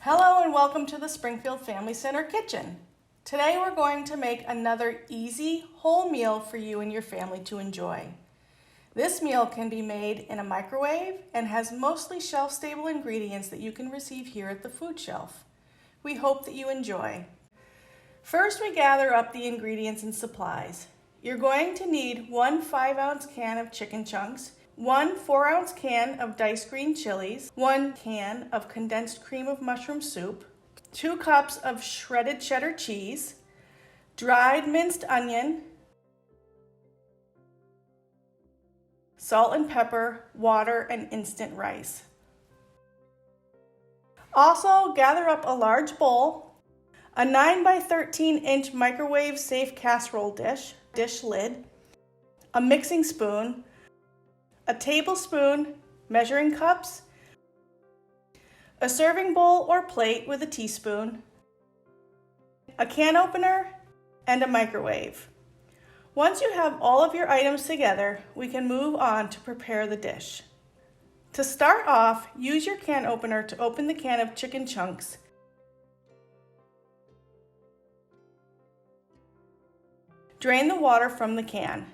Hello and welcome to the Springfield Family Center kitchen. Today we're going to make another easy whole meal for you and your family to enjoy. This meal can be made in a microwave and has mostly shelf-stable ingredients that you can receive here at the food shelf. We hope that you enjoy. First, we gather up the ingredients and supplies. You're going to need 1 5-ounce can of chicken chunks, 1 4-ounce can of diced green chilies, 1 can of condensed cream of mushroom soup, 2 cups of shredded cheddar cheese, dried minced onion, salt and pepper, water, and instant rice. Also, gather up a large bowl, a 9 by 13 inch microwave safe casserole dish lid, a mixing spoon, a tablespoon, measuring cups, a serving bowl or plate with a teaspoon, a can opener, and a microwave. Once you have all of your items together, we can move on to prepare the dish. To start off, use your can opener to open the can of chicken chunks. Drain the water from the can.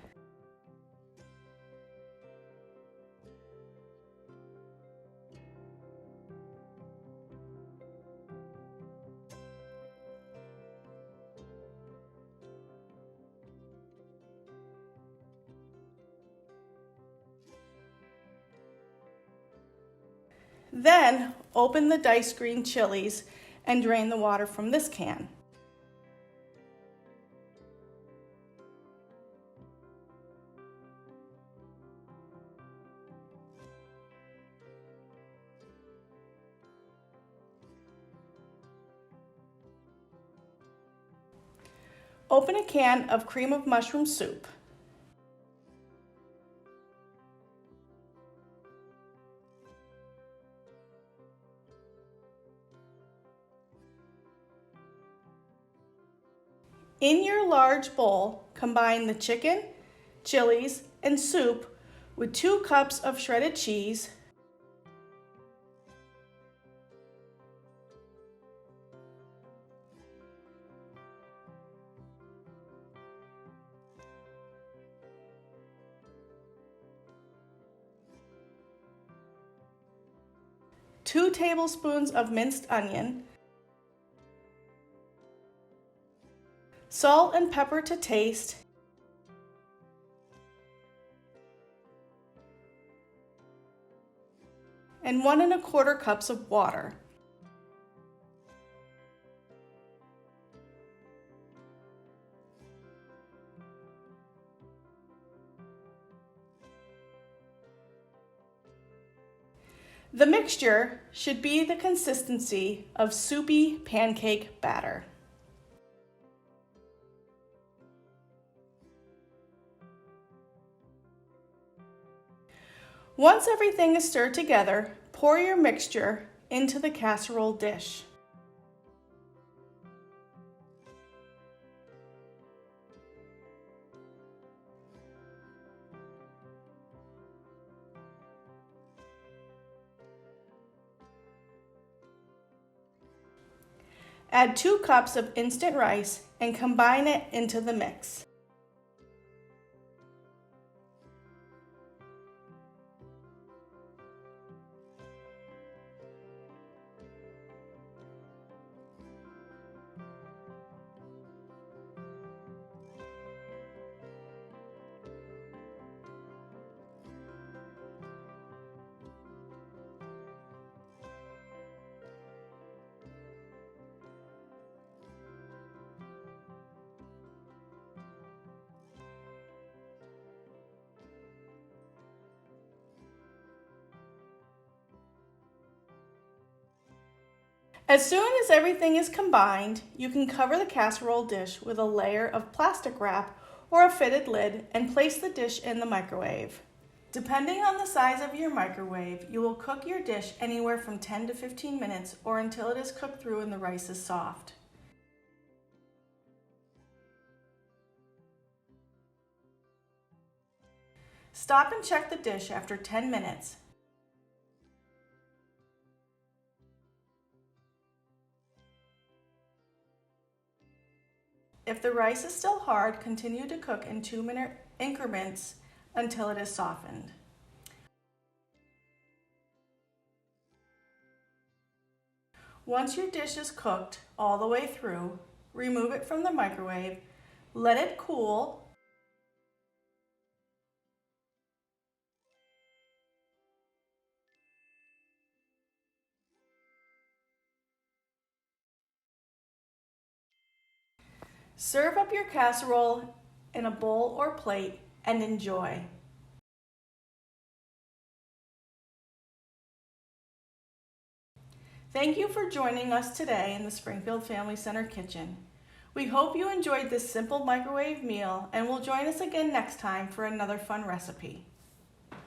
Then, open the diced green chilies and drain the water from this can. Open a can of cream of mushroom soup. In your large bowl, combine the chicken, chilies, and soup with 2 cups of shredded cheese, two tablespoons of minced onion, salt and pepper to taste, and 1 1/4 cups of water. The mixture should be the consistency of soupy pancake batter. Once everything is stirred together, pour your mixture into the casserole dish. Add 2 cups of instant rice and combine it into the mix. As soon as everything is combined, you can cover the casserole dish with a layer of plastic wrap or a fitted lid and place the dish in the microwave. Depending on the size of your microwave, you will cook your dish anywhere from 10 to 15 minutes or until it is cooked through and the rice is soft. Stop and check the dish after 10 minutes. If the rice is still hard, continue to cook in 2-minute increments until it is softened. Once your dish is cooked all the way through, remove it from the microwave, let it cool, serve up your casserole in a bowl or plate and enjoy. Thank you for joining us today in the Springfield Family Center kitchen. We hope you enjoyed this simple microwave meal and will join us again next time for another fun recipe.